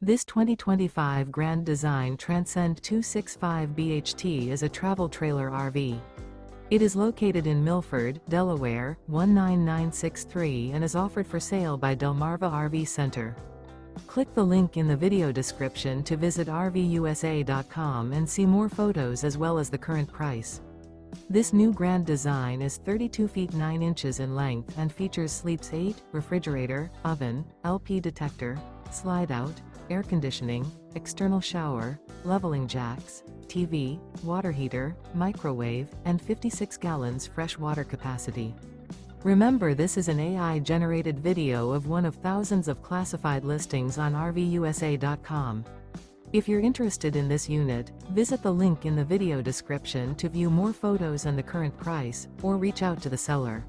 This 2025 Grand Design Transcend 265 BHT is a travel trailer RV. It is located in Milford, Delaware, 19963 and is offered for sale by Delmarva RV Center. Click the link in the video description to visit RVUSA.com and see more photos as well as the current price. This new Grand Design is 32 feet 9 inches in length and features sleeps 8, refrigerator, oven, LP detector, slide-out, air conditioning, external shower, leveling jacks, TV, water heater, microwave, and 56 gallons fresh water capacity. Remember, this is an AI-generated video of one of thousands of classified listings on RVUSA.com. If you're interested in this unit, visit the link in the video description to view more photos and the current price, or reach out to the seller.